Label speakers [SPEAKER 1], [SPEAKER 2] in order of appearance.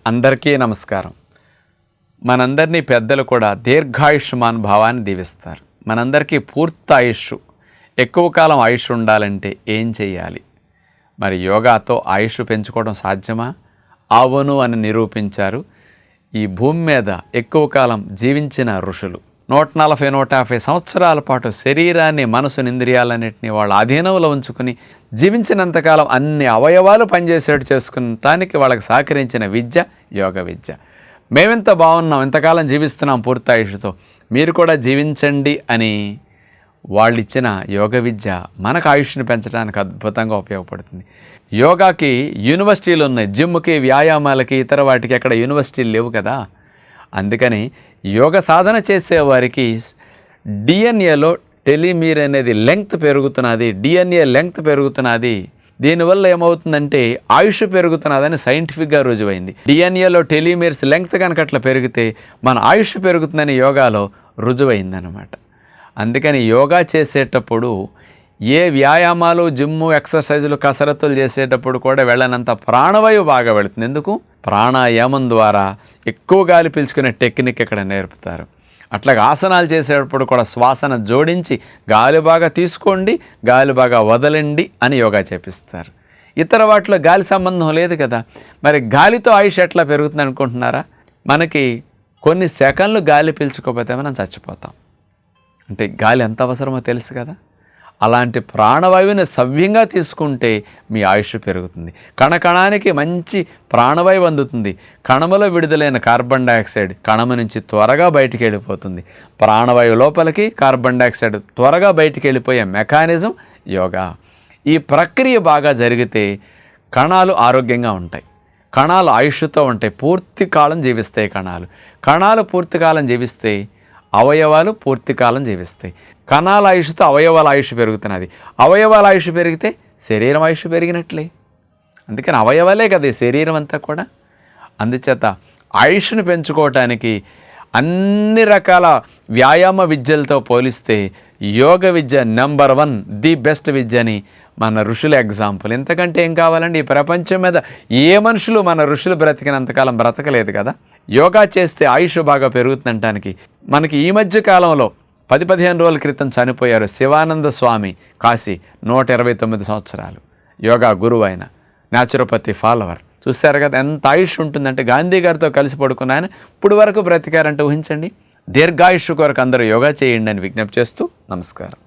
[SPEAKER 1] అందరికీ నమస్కారం. మనందరినీ పెద్దలు కూడా దీర్ఘాయుష్మాన్ భావాన్ని దీవిస్తారు. మనందరికీ పూర్తి ఆయుష్, ఎక్కువ కాలం ఆయుష్ ఉండాలంటే ఏం చేయాలి? మరి యోగాతో ఆయుష్ పెంచుకోవడం సాధ్యమా? అవును అని నిరూపించారు ఈ భూమి మీద ఎక్కువ కాలం జీవించిన ఋషులు. 140-150 సంవత్సరాల పాటు శరీరాన్ని, మనసుని, ఇంద్రియాలన్నింటినీ వాళ్ళ అధీనంలో ఉంచుకుని జీవించినంతకాలం అన్ని అవయవాలు పనిచేసేట్టు చేసుకునటానికి వాళ్ళకి సహకరించిన విద్య యోగ విద్య. మేమెంత బాగున్నాం, ఎంతకాలం జీవిస్తున్నాం పూర్తి ఆయుష్తో, మీరు కూడా జీవించండి అని వాళ్ళు ఇచ్చిన యోగ విద్య మనకు ఆయుష్ని పెంచడానికి అద్భుతంగా ఉపయోగపడుతుంది. యోగాకి యూనివర్సిటీలు ఉన్నాయి, జిమ్కి, వ్యాయామాలకి, ఇతర వాటికి ఎక్కడ యూనివర్సిటీలు లేవు కదా. అందుకని యోగ సాధన చేసేవారికి డిఎన్ఏలో టెలిమీర్ అనేది లెంగ్త్ పెరుగుతున్నది, డిఎన్ఏ లెంగ్త్ పెరుగుతున్నది. దీనివల్ల ఏమవుతుందంటే ఆయుష్ పెరుగుతున్నదని సైంటిఫిక్గా రుజువైంది. డిఎన్ఏలో టెలిమీర్స్ లెంగ్త్ కనుక అట్లా పెరిగితే మన ఆయుష్ పెరుగుతుందని యోగాలో రుజువైందనమాట. అందుకని యోగా చేసేటప్పుడు ఏ వ్యాయామాలు, జిమ్ము, ఎక్సర్సైజులు, కసరత్తులు చేసేటప్పుడు కూడా వెళ్ళనంత ప్రాణవాయువు బాగా వెళుతుంది. ఎందుకు? ప్రాణాయామం ద్వారా ఎక్కువ గాలి పీల్చుకునే టెక్నిక్ ఇక్కడ నేర్పుతారు. అట్లాగే ఆసనాలు చేసేటప్పుడు కూడా శ్వాసను జోడించి గాలి బాగా తీసుకోండి, గాలి బాగా వదలండి అని యోగా చేపిస్తారు. ఇతర వాటిలో గాలి సంబంధం లేదు కదా. మరి గాలితో ఆయుష్ ఎట్లా పెరుగుతుంది అనుకుంటున్నారా? మనకి కొన్ని సెకన్లు గాలి పీల్చుకోకపోతే మనం చచ్చిపోతాం. అంటే గాలి ఎంత అవసరమో తెలుసు కదా. అలాంటి ప్రాణవాయువుని సవ్యంగా తీసుకుంటే మీ ఆయుష్ పెరుగుతుంది. కణకణానికి మంచి ప్రాణవాయువు అందుతుంది. కణములో విడుదలైన కార్బన్ డైఆక్సైడ్ కణము నుంచి త్వరగా బయటికి వెళ్ళిపోతుంది. ప్రాణవాయువు లోపలికి, కార్బన్ డైఆక్సైడ్ త్వరగా బయటికి వెళ్ళిపోయే మెకానిజం యోగా. ఈ ప్రక్రియ బాగా జరిగితే కణాలు ఆరోగ్యంగా ఉంటాయి, కణాలు ఆయుష్తో ఉంటాయి, పూర్తి కాలం జీవిస్తాయి. కణాలు పూర్తి కాలం జీవిస్తే అవయవాలు పూర్తి కాలం జీవిస్తాయి. కణాల ఆయుష్తో అవయవాల ఆయుష్ పెరుగుతున్నది. అవయవాల ఆయుష్ పెరిగితే శరీరం ఆయుష్ పెరిగినట్లే. అందుకని అవయవాలే కదా శరీరం అంతా కూడా. అందుచేత ఆయుష్ను పెంచుకోవటానికి అన్ని రకాల వ్యాయామ విద్యలతో పోలిస్తే యోగ విద్య నెంబర్ 1, ది బెస్ట్ విద్య అని మన ఋషుల ఎగ్జాంపుల్. ఎంతకంటే ఏం కావాలండి? ఈ ప్రపంచం మీద ఏ మనుషులు మన ఋషులు బ్రతికినంతకాలం బ్రతకలేదు కదా. యోగా చేస్తే ఆయుష్ బాగా పెరుగుతుందనటానికి మనకి ఈ మధ్య కాలంలో 10-15 రోజుల క్రితం చనిపోయారు శివానంద స్వామి, కాశీ, 129 సంవత్సరాలు, యోగా గురువు అయిన, న్యాచురోపతి ఫాలోవర్. చూశారు కదా ఎంత ఆయుష్ ఉంటుందంటే. గాంధీ గారితో కలిసి పడుకున్న ఆయన ఇప్పుడు వరకు బ్రతికారంటే ఊహించండి. దీర్ఘాయుష్ కొరకు అందరూ యోగా చేయండి అని విజ్ఞప్తి చేస్తూ నమస్కారం.